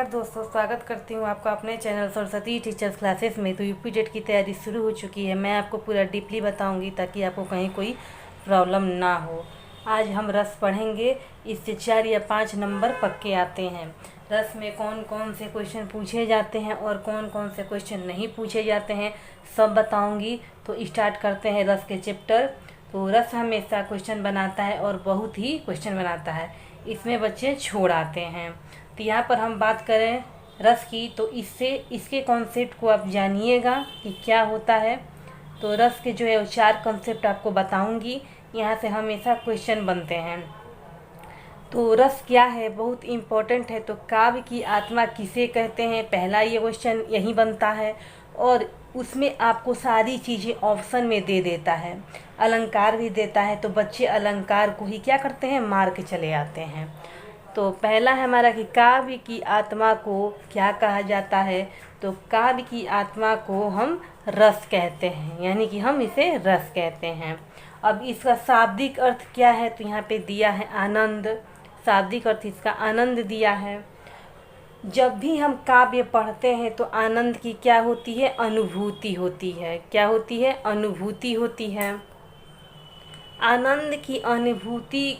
नमस्कार दोस्तों, स्वागत करती हूँ आपका अपने चैनल सरस्वती टीचर्स क्लासेस में। तो यूपी जेट की तैयारी शुरू हो चुकी है। मैं आपको पूरा डीपली बताऊंगी ताकि आपको कहीं कोई प्रॉब्लम ना हो। आज हम रस पढ़ेंगे। इससे 4 या 5 नंबर पक्के आते हैं। रस में कौन कौन से क्वेश्चन पूछे जाते हैं और कौन कौन से क्वेश्चन नहीं पूछे जाते हैं, सब बताऊँगी। तो स्टार्ट करते हैं रस के चैप्टर। तो रस हमेशा क्वेश्चन बनाता है और बहुत ही क्वेश्चन बनाता है। इसमें बच्चे छोड़ आते हैं। तो यहाँ पर हम बात करें रस की, तो इसके कॉन्सेप्ट को आप जानिएगा कि क्या होता है। तो रस के जो है वो 4 कॉन्सेप्ट आपको बताऊंगी। यहाँ से हमेशा क्वेश्चन बनते हैं। तो रस क्या है, बहुत इम्पोर्टेंट है। तो काव्य की आत्मा किसे कहते हैं, पहला ये क्वेश्चन यही बनता है। और उसमें आपको सारी चीज़ें ऑप्शन में दे देता है, अलंकार भी देता है। तो बच्चे अलंकार को ही क्या करते हैं, मार के चले आते हैं। तो पहला है हमारा कि काव्य की आत्मा को क्या कहा जाता है। तो काव्य की आत्मा को हम रस कहते हैं, यानी कि हम इसे रस कहते हैं। अब इसका शाब्दिक अर्थ क्या है, तो यहाँ पे दिया है आनंद। शाब्दिक अर्थ इसका आनंद दिया है। जब भी हम काव्य पढ़ते हैं तो आनंद की क्या होती है, अनुभूति होती है। क्या होती है, अनुभूति होती है। आनंद की अनुभूति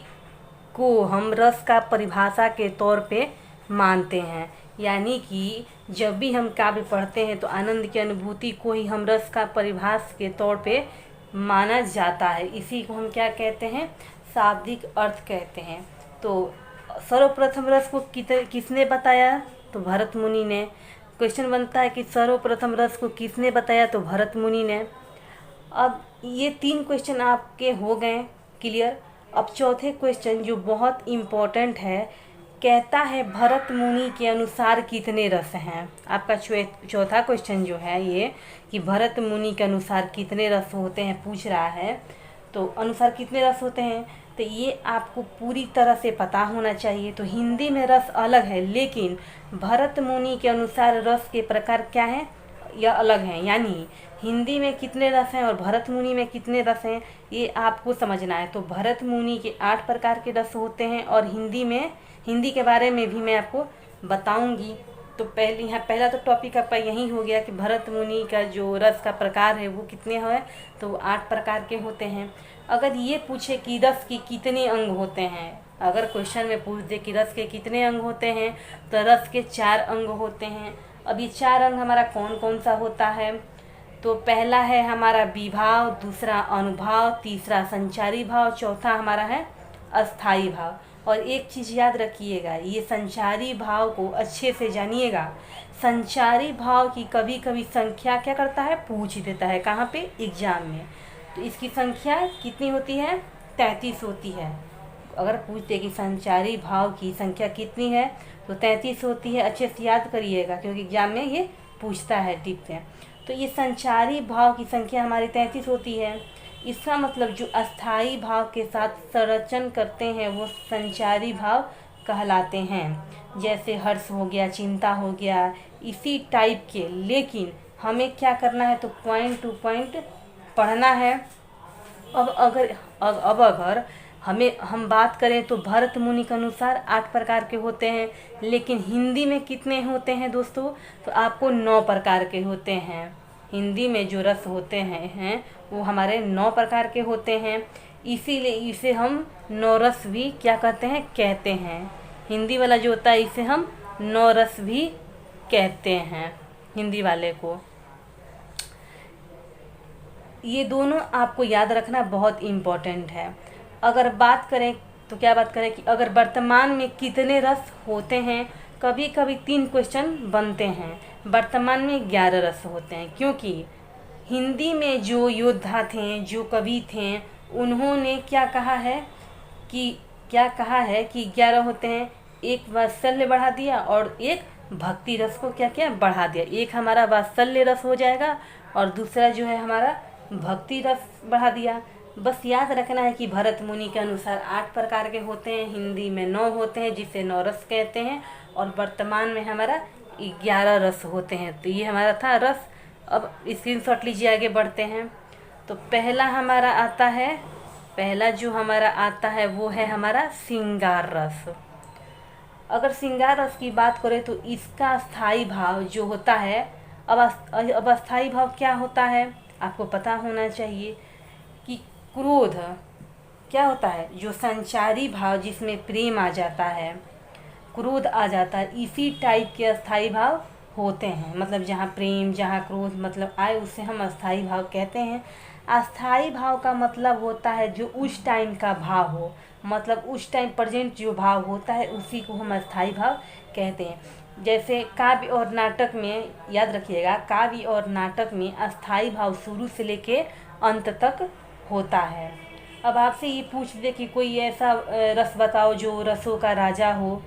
को हम रस का परिभाषा के तौर पे मानते हैं। यानी कि जब भी हम काव्य पढ़ते हैं तो आनंद की अनुभूति को ही हम रस का परिभाषा के तौर पे माना जाता है। इसी को हम क्या कहते हैं, शाब्दिक अर्थ कहते हैं। तो सर्वप्रथम रस को किसने बताया, तो भरत मुनि ने। क्वेश्चन बनता है कि सर्वप्रथम रस को किसने बताया, तो भरत मुनि ने। अब ये 3 क्वेश्चन आपके हो गए क्लियर। अब चौथे क्वेश्चन जो बहुत इम्पोर्टेंट है, कहता है भरत मुनि के अनुसार कितने रस हैं। आपका चौथा क्वेश्चन जो है ये कि भरत मुनि के अनुसार कितने रस होते हैं पूछ रहा है। तो अनुसार कितने रस होते हैं, तो ये आपको पूरी तरह से पता होना चाहिए। तो हिंदी में रस अलग है, लेकिन भरत मुनि के अनुसार रस के प्रकार क्या हैं, यह अलग हैं। यानी हिंदी में कितने रस हैं और भरत मुनि में कितने रस हैं, ये आपको समझना है। तो भरत मुनि के 8 प्रकार के रस होते हैं और हिंदी के बारे में भी मैं आपको बताऊंगी। तो पहला तो टॉपिक आपका यही हो गया कि भरत मुनि का जो रस का प्रकार है वो कितने हैं, तो 8 प्रकार के होते हैं। अगर ये पूछे कि रस के कितने अंग होते हैं, अगर क्वेश्चन में पूछ दे कि रस के कितने अंग होते हैं, तो रस के 4 अंग होते हैं। अब ये 4 अंग हमारा कौन कौन सा होता है, तो पहला है हमारा विभाव, दूसरा अनुभाव, तीसरा संचारी भाव, चौथा हमारा है अस्थाई भाव। और एक चीज़ याद रखिएगा, ये संचारी भाव को अच्छे से जानिएगा। संचारी भाव की कभी कभी संख्या क्या करता है, पूछ देता है, कहाँ पे, एग्जाम में। तो इसकी संख्या कितनी होती है, 33 होती है। अगर पूछते कि संचारी भाव की संख्या कितनी है, तो 33 होती है। अच्छे से याद करिएगा क्योंकि एग्जाम में ये पूछता है टिप में। तो ये संचारी भाव की संख्या हमारी 33 होती है। इसका मतलब जो अस्थाई भाव के साथ संरचन करते हैं वो संचारी भाव कहलाते हैं। जैसे हर्ष हो गया, चिंता हो गया, इसी टाइप के। लेकिन हमें क्या करना है, तो पॉइंट टू पॉइंट पढ़ना है। अब अगर हम बात करें तो भरत मुनि के अनुसार 8 प्रकार के होते हैं, लेकिन हिंदी में कितने होते हैं दोस्तों, तो आपको 9 प्रकार के होते हैं। हिंदी में जो रस होते हैं वो हमारे 9 प्रकार के होते हैं। इसीलिए इसे हम 9 रस भी क्या कहते हैं। हिंदी वाला जो होता है इसे हम 9 रस भी कहते हैं, हिंदी वाले को। ये दोनों आपको याद रखना बहुत इम्पोर्टेंट है। अगर बात करें तो क्या बात करें कि अगर वर्तमान में कितने रस होते हैं, कभी कभी 3 क्वेश्चन बनते हैं। वर्तमान में 11 रस होते हैं, क्योंकि हिंदी में जो योद्धा थे, जो कवि थे, उन्होंने क्या कहा है कि 11 होते हैं। एक वात्सल्य बढ़ा दिया और एक भक्ति रस को क्या बढ़ा दिया। एक हमारा वात्सल्य रस हो जाएगा और दूसरा जो है हमारा भक्ति रस बढ़ा दिया। बस याद रखना है कि भरत मुनि के अनुसार 8 प्रकार के होते हैं, हिंदी में 9 होते हैं जिसे 9 रस कहते हैं, और वर्तमान में हमारा 11 रस होते हैं। तो ये हमारा था रस। अब स्क्रीनशॉट लीजिए, आगे बढ़ते हैं। तो पहला जो हमारा आता है वो है हमारा श्रृंगार रस। अगर श्रृंगार रस की बात करें तो इसका स्थायी भाव जो होता है, अब अस्थायी भाव क्या होता है आपको पता होना चाहिए कि क्रोध क्या होता है, जो संचारी भाव जिसमें प्रेम आ जाता है, क्रोध आ जाता है, इसी टाइप के अस्थायी भाव होते हैं। मतलब जहाँ प्रेम जहाँ क्रोध मतलब आए उसे हम अस्थायी भाव कहते हैं। अस्थायी भाव का मतलब होता है जो उस टाइम का भाव हो, मतलब उस टाइम प्रेजेंट जो भाव होता है उसी को हम अस्थायी भाव कहते हैं। जैसे काव्य और नाटक में, याद रखिएगा, काव्य और नाटक में अस्थायी भाव शुरू से लेके अंत तक होता है। अब आपसे ये पूछ दे कि कोई ऐसा रस बताओ जो रसों का राजा हो,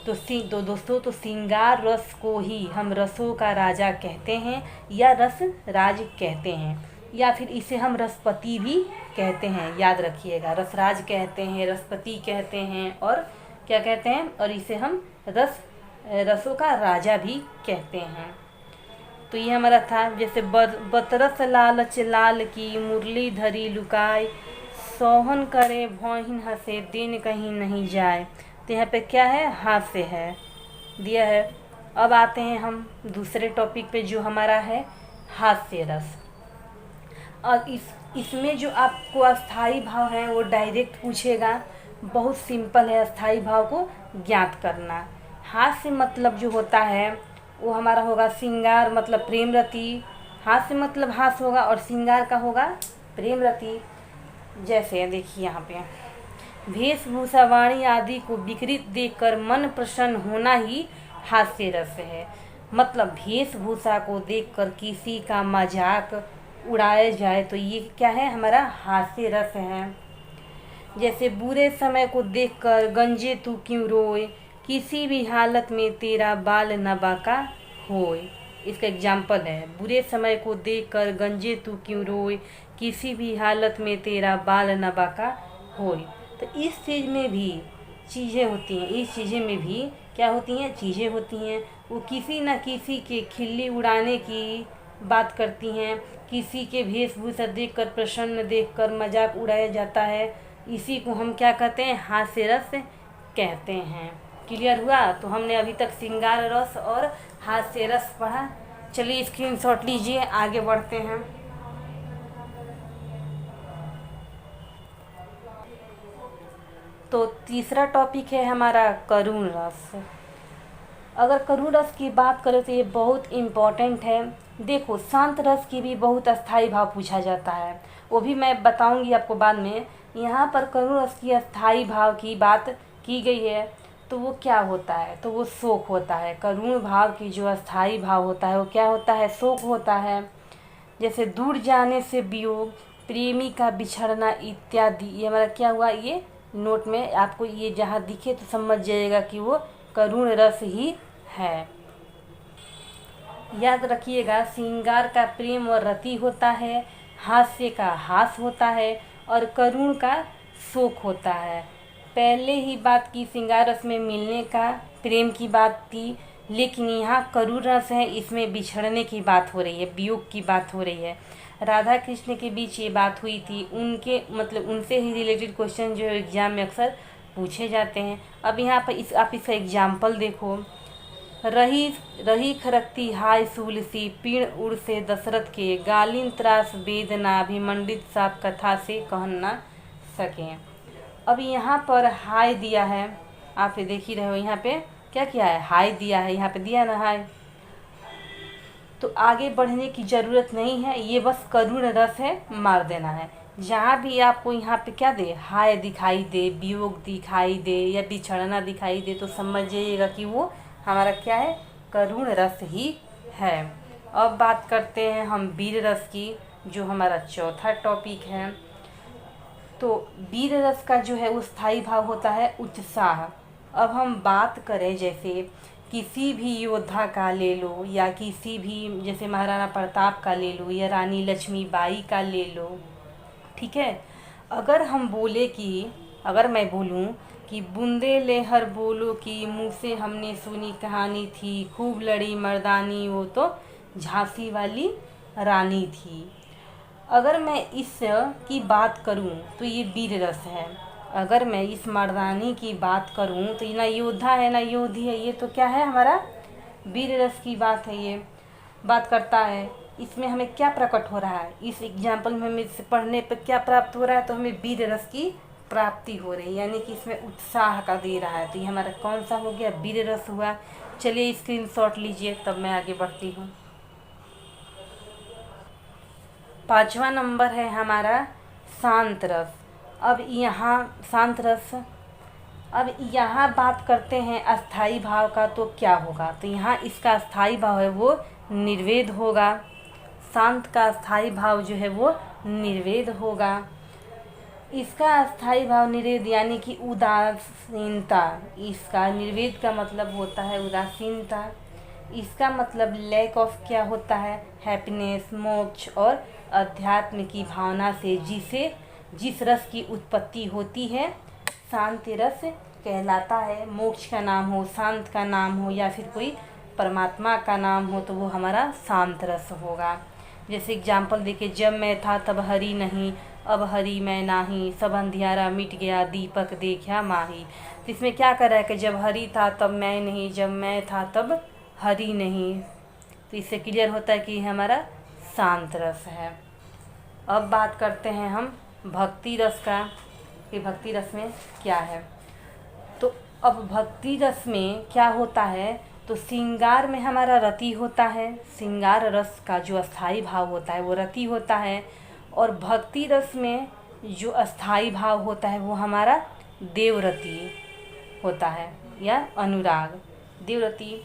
तो दोस्तों तो श्रृंगार रस को ही हम रसों का राजा कहते हैं या रस राज कहते हैं, या फिर इसे हम रसपति भी कहते हैं। याद रखिएगा, रसराज कहते हैं, रसपति कहते हैं और क्या कहते हैं, और इसे हम रसों का राजा भी कहते हैं। तो ये हमारा था। जैसे बतरस लालच लाल की मुरली धरी लुकाए, सोहन करे भौहिन हंसे दिन कहीं नहीं जाए। तो यहाँ पे क्या है, हास्य है दिया है। अब आते हैं हम दूसरे टॉपिक पे जो हमारा है हास्य रस। और इसमें जो आपको अस्थाई भाव है वो डायरेक्ट पूछेगा, बहुत सिंपल है अस्थाई भाव को ज्ञात करना। हास्य मतलब जो होता है वो हमारा होगा श्रृंगार मतलब प्रेमरति, हास्य मतलब हास्य होगा और श्रृंगार का होगा प्रेमरति। जैसे देखिए यहाँ पे वेशभूषा वाणी आदि को विकृत देखकर मन प्रसन्न होना ही हास्य रस है। मतलब वेशभूषा को देखकर किसी का मजाक उड़ाया जाए तो ये क्या है, हमारा हास्य रस है। जैसे बुरे समय को देखकर गंजे तू क्यों रोए, किसी भी हालत में तेरा बाल न बाका होए। इसका एग्जाम्पल है, बुरे समय को देखकर गंजे तू क्यों रोए, किसी भी हालत में तेरा बाल न बाका होए। तो इस चीज़ में भी चीज़ें होती हैं, इस चीज़ें में भी क्या होती हैं, चीज़ें होती हैं। वो किसी न किसी के खिल्ली उड़ाने की बात करती हैं, किसी के वेशभूषा देखकर प्रसन्न देखकर मजाक उड़ाया जाता है, इसी को हम क्या कहते हैं, हास्य रस कहते हैं। क्लियर हुआ? तो हमने अभी तक श्रृंगार रस और हास्य रस पढ़ा। चलिए स्क्रीनशॉट लीजिए, आगे बढ़ते हैं। तो तीसरा टॉपिक है हमारा करुण रस। अगर करुण रस की बात करें तो ये बहुत इम्पॉर्टेंट है। देखो, शांत रस की भी बहुत अस्थाई भाव पूछा जाता है, वो भी मैं बताऊंगी आपको बाद में। यहाँ पर करुण रस की अस्थाई भाव की बात की गई है, तो वो क्या होता है, तो वो शोक होता है। करुण भाव की जो अस्थाई भाव होता है वो क्या होता है, शोक होता है। जैसे दूर जाने से वियोग, प्रेमी का बिछड़ना इत्यादि। ये हमारा क्या हुआ, ये नोट में आपको ये जहाँ दिखे तो समझ जाइएगा कि वो करुण रस ही है। याद रखिएगा, श्रृंगार का प्रेम और रति होता है, हास्य का हास होता है और करुण का शोक होता है। पहले ही बात की श्रृंगार रस में मिलने का, प्रेम की बात थी, लेकिन यहाँ करुण रस है, इसमें बिछड़ने की बात हो रही है, वियोग की बात हो रही है। राधा कृष्ण के बीच ये बात हुई थी, उनके मतलब उनसे ही रिलेटेड क्वेश्चन जो एग्जाम में अक्सर पूछे जाते हैं। अब यहाँ पर आप इसका एग्जाम्पल देखो, रही खरकती हाय सूल सी, पीण उड़ से दशरथ के, गालिन त्रास वेदना अभिमंडित साप कथा से कह न सकें। अब यहाँ पर हाय दिया है, आप देख ही रहे हो, यहाँ पे क्या किया है, हाय दिया है, यहाँ पे दिया ना हाय, तो आगे बढ़ने की ज़रूरत नहीं है, ये बस करुण रस है, मार देना है। जहाँ भी आपको यहाँ पे क्या दे, हाय दिखाई दे, वियोग दिखाई दे या बिछड़ना दिखाई दे, तो समझ जाइएगा कि वो हमारा क्या है, करुण रस ही है। अब बात करते हैं हम वीर रस की, जो हमारा चौथा टॉपिक है। तो वीर रस का जो है वो स्थायी भाव होता है उत्साह। अब हम बात करें जैसे किसी भी योद्धा का ले लो, या किसी भी जैसे महाराणा प्रताप का ले लो, या रानी लक्ष्मीबाई का ले लो, ठीक है। अगर हम बोले कि, अगर मैं बोलूं कि बूंदे लेहर बोलो कि मुँह से हमने सुनी कहानी थी, खूब लड़ी मर्दानी वो तो झांसी वाली रानी थी। अगर मैं इस की बात करूं तो ये वीर रस है। अगर मैं इस मर्दानी की बात करूं तो ये ना योद्धा है ना योधी है, ये तो क्या है हमारा वीर रस की बात है। ये बात करता है, इसमें हमें क्या प्रकट हो रहा है, इस एग्जाम्पल में हमें इसे पढ़ने पर क्या प्राप्त हो रहा है, तो हमें वीर रस की प्राप्ति हो रही है, यानी कि इसमें उत्साह का दे रहा है। तो ये हमारा कौन सा हो गया, वीर रस हुआ। चलिए स्क्रीनशॉट लीजिए, तब मैं आगे बढ़ती हूँ। 5वां नंबर है हमारा शांत रस। अब यहाँ शांत रस, अब यहाँ बात करते हैं अस्थाई भाव का, तो क्या होगा, तो यहाँ इसका अस्थाई भाव है वो निर्वेद होगा। शांत का अस्थाई भाव जो है वो निर्वेद होगा। इसका अस्थाई भाव निर्वेद यानी कि उदासीनता, इसका निर्वेद का मतलब होता है उदासीनता। इसका मतलब लैक ऑफ क्या होता है, हैप्पीनेस, मोक्ष और अध्यात्म की भावना से जिस रस की उत्पत्ति होती है शांति रस कहलाता है। मोक्ष का नाम हो, शांत का नाम हो या फिर कोई परमात्मा का नाम हो तो वो हमारा शांत रस होगा। जैसे एग्जाम्पल देखिए, जब मैं था तब हरि नहीं, अब हरि मैं नाही, सब अंधियारा मिट गया, दीपक देखा माही। तो इसमें क्या कर रहा है कि जब हरि था तब मैं नहीं, जब मैं था तब हरि नहीं। तो इससे क्लियर होता है कि हमारा शांत रस है। अब बात करते हैं हम भक्ति रस का, कि भक्ति रस में क्या है। तो अब भक्ति रस में क्या होता है, तो श्रृंगार में हमारा रति होता है, श्रृंगार रस का जो अस्थाई भाव होता है वो रति होता है। और भक्ति रस में जो अस्थाई भाव होता है वो हमारा देवरति होता है या अनुराग, देवरति।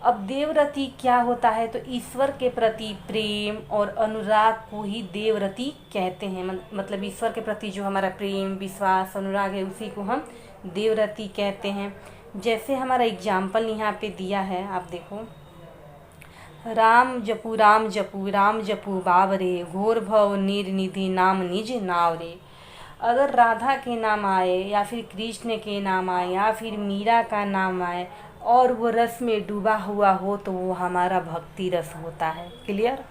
अब देवरति क्या होता है, तो ईश्वर के प्रति प्रेम और अनुराग को ही देवरति कहते हैं। मतलब ईश्वर के प्रति जो हमारा प्रेम, विश्वास, अनुराग है उसी को हम देवरति कहते हैं। जैसे हमारा एग्जाम्पल यहाँ पे दिया है, आप देखो, राम जपू राम जपू राम जपू बाबरे, घोर भव निर्निधि नाम निज नावरे। अगर राधा के नाम आए या फिर कृष्ण के नाम आए या फिर मीरा का नाम आए और वो रस में डूबा हुआ हो तो वो हमारा भक्ति रस होता है। क्लियर।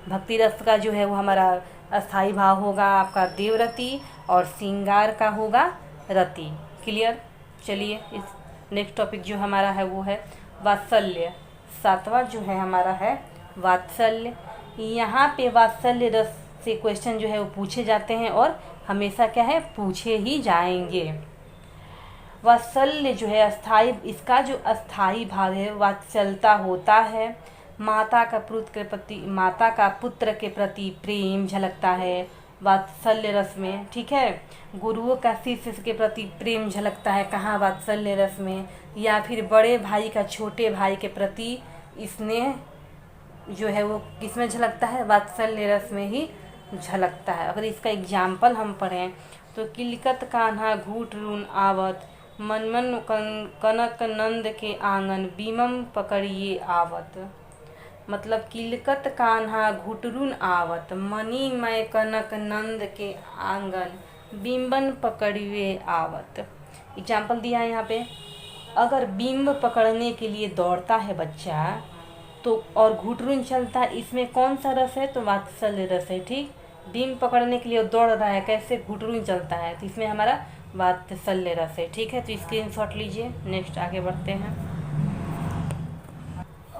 भक्ति रस का जो है वो हमारा अस्थाई भाव होगा आपका देवरति और श्रृंगार का होगा रति। क्लियर। चलिए इस नेक्स्ट टॉपिक जो हमारा है वो है वात्सल्य। 7वां जो है हमारा है वात्सल्य। यहाँ पे वात्सल्य रस से क्वेश्चन जो है वो पूछे जाते हैं और हमेशा क्या है, पूछे ही जाएंगे। वात्सल्य जो है अस्थाई, इसका जो अस्थाई भाव है वात्सल्यता होता है। माता का पुत्र के प्रति प्रेम झलकता है वात्सल्य रस में। ठीक है। गुरुओं का शिष्य के प्रति प्रेम झलकता है कहाँ, वात्सल्य रस में। या फिर बड़े भाई का छोटे भाई के प्रति स्नेह जो है वो किसमें झलकता है, वात्सल्य रस में ही झलकता है। अगर इसका एग्जाम्पल हम पढ़ें तो किलकत कान्हा घूट रून आवत, मन मन कनक नंद के आंगन बीमम पकड़िए आवत। मतलब किलकत कान्हा घुटरून आवत, मनी मय कनक नंद के आंगन बिम्बन पकड़िए आवत। एग्जाम्पल दिया है यहाँ पे। अगर बिम्ब पकड़ने के लिए दौड़ता है बच्चा तो और घुटरून चलता है, इसमें कौन सा रस है, तो वात्सल्य रस है। ठीक। बिम्ब पकड़ने के लिए दौड़ रहा है, कैसे, घुटरून चलता है, तो इसमें हमारा वात्सल्य रस है। ठीक है। तो स्क्रीनशॉट लीजिए, नेक्स्ट आगे बढ़ते हैं।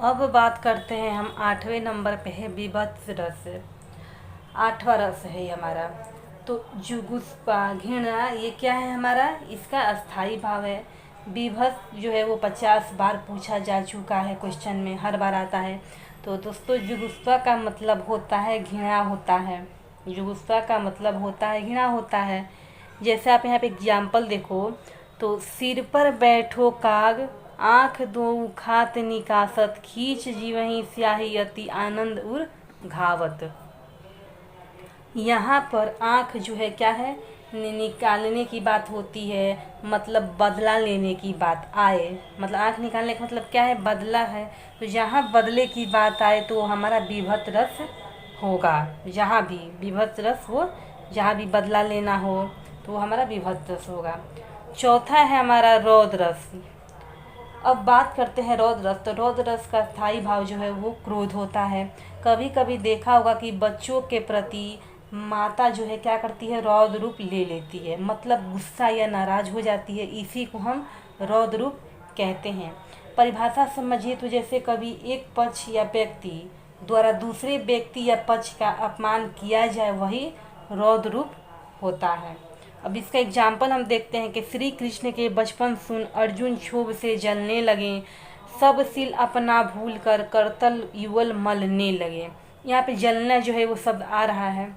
अब बात करते हैं हम 8वें नंबर पे है विभत्स रस। 8वां रस है हमारा तो जुगुप्सा, घृणा, ये क्या है हमारा, इसका अस्थाई भाव है। विभत्स जो है वो 50 बार पूछा जा चुका है, क्वेश्चन में हर बार आता है। तो दोस्तों जुगुप्सा का मतलब होता है घृणा होता है, जुगुप्सा का मतलब होता है घृणा होता है। जैसे आप यहाँ पे एग्जाम्पल देखो तो सिर पर बैठो काग, आँख दो खात निकासत, खींच जीवही स्याही अति आनंद उर घावत। यहाँ पर आँख जो है क्या है, निकालने की बात होती है, मतलब बदला लेने की बात आए, मतलब आँख निकालने का मतलब क्या है, बदला है। तो जहाँ बदले की बात आए तो हमारा विभत्स रस होगा। जहाँ भी विभत्स रस हो, जहाँ भी बदला लेना हो तो वो हमारा विभत्स रस होगा। चौथा है हमारा रौद्र रस। अब बात करते हैं रौद्र रस। तो रौद्र रस का स्थायी भाव जो है वो क्रोध होता है। कभी कभी देखा होगा कि बच्चों के प्रति माता जो है क्या करती है, रौद्र रूप ले लेती है, मतलब गुस्सा या नाराज हो जाती है, इसी को हम रौद्र रूप कहते हैं। परिभाषा समझिए तो जैसे कभी एक पक्ष या व्यक्ति द्वारा दूसरे व्यक्ति या पक्ष का अपमान किया जाए, वही रौद्र रूप होता है। अब इसका एग्जाम्पल हम देखते हैं कि श्री कृष्ण के बचपन सुन अर्जुन क्षोभ से जलने लगे, सब सील अपना भूल कर करतल युगल मलने लगे। यहाँ पे जलना जो है वो शब्द आ रहा है,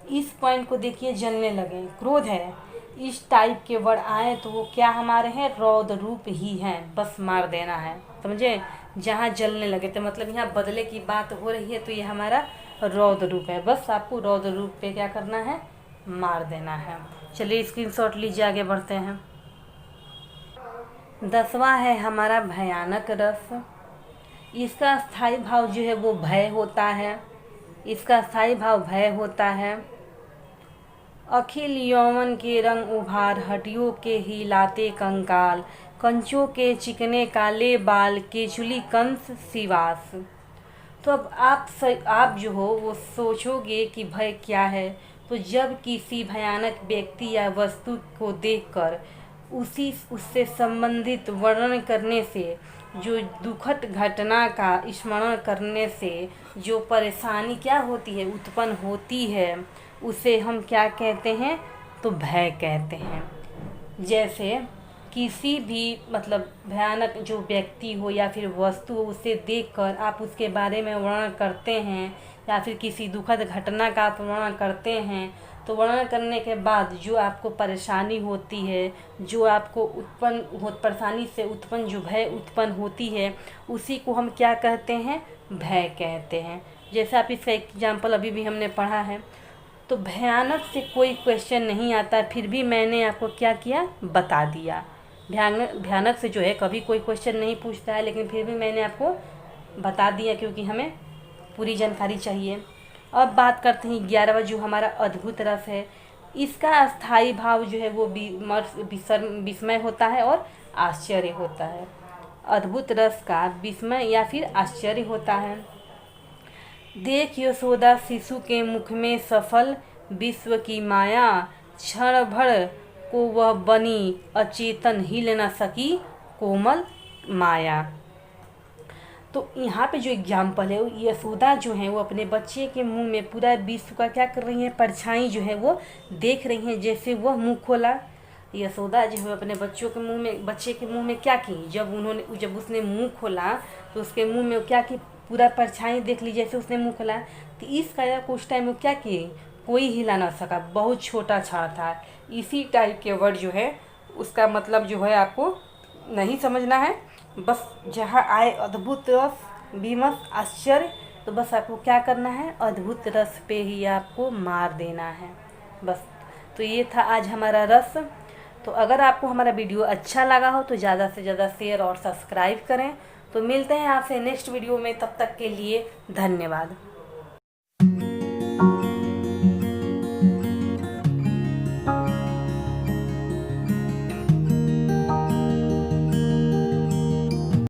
इस पॉइंट को देखिए, जलने लगे, क्रोध है, इस टाइप के वर्ड आए तो वो क्या हमारे हैं, रौद्र रूप ही हैं, बस मार देना है, समझे। जहाँ जलने लगे तो मतलब यहाँ बदले की बात हो रही है, तो ये हमारा रौद्र रूप है, बस आपको रौद्र रूप पे क्या करना है, मार देना है। चलिए स्क्रीनशॉट लीजिए, आगे बढ़ते हैं। 10वां है हमारा भयानक रस। इसका स्थायी भाव जो है वो भय होता है, इसका स्थायी भाव भय होता है। अखिल यौवन के रंग उभार, हटियों के हिलाते कंकाल, कंचों के चिकने काले बाल, केचुली कंस सिवास। तो अब आप जो हो वो सोचोगे कि भय क्या है, तो जब किसी भयानक व्यक्ति या वस्तु को देखकर उससे संबंधित वर्णन करने से, जो दुखद घटना का स्मरण करने से जो परेशानी क्या होती है, उत्पन्न होती है, उसे हम क्या कहते हैं, तो भय कहते हैं। जैसे किसी भी मतलब भयानक जो व्यक्ति हो या फिर वस्तु हो, उसे देखकर आप उसके बारे में वर्णन करते हैं, या फिर किसी दुखद घटना का आप वर्णन करते हैं, तो वर्णन करने के बाद जो आपको परेशानी होती है, जो आपको परेशानी से उत्पन्न जो भय उत्पन्न होती है, उसी को हम क्या कहते हैं, भय कहते हैं। जैसे आप इसका एग्जाम्पल अभी भी हमने पढ़ा है, तो भयानक से कोई क्वेश्चन नहीं आता, फिर भी मैंने आपको क्या किया, बता दिया। भयानक से जो है कभी कोई क्वेश्चन नहीं पूछता है, लेकिन फिर भी मैंने आपको बता दिया, क्योंकि हमें पूरी जानकारी चाहिए। अब बात करते हैं 11वां, जो हमारा अद्भुत रस है। इसका स्थायी भाव जो है वो विस्मय होता है और आश्चर्य होता है। अद्भुत रस का विस्मय या फिर आश्चर्य होता है। देख यशोदा शिशु के मुख में सफल विश्व की माया, क्षण भर को वह बनी अचेतन, हिल न सकी कोमल माया। तो यहाँ पे जो एग्जाम्पल है, यशोदा जो है वो अपने बच्चे के मुंह में पूरा विश्व का क्या कर रही हैं, परछाई जो है वो देख रही हैं। जैसे वह मुंह खोला, यशोदा जो है अपने बच्चे के मुंह में क्या की, जब उसने मुंह खोला तो उसके मुंह में क्या की, पूरा परछाई देख ली, जैसे उसने मुंह खोला। तो इस काया को उस टाइम में क्या किए, कोई हिला ना सका, बहुत छोटा क्षण था। इसी टाइप के वर्ड जो है उसका मतलब जो है आपको नहीं समझना है, बस जहाँ आए अद्भुत रस, विमर्श, आश्चर्य, तो बस आपको क्या करना है, अद्भुत रस पे ही आपको मार देना है, बस। तो ये था आज हमारा रस। तो अगर आपको हमारा वीडियो अच्छा लगा हो तो ज़्यादा से ज़्यादा शेयर और सब्सक्राइब करें। तो मिलते हैं आपसे नेक्स्ट वीडियो में, तब तक के लिए धन्यवाद।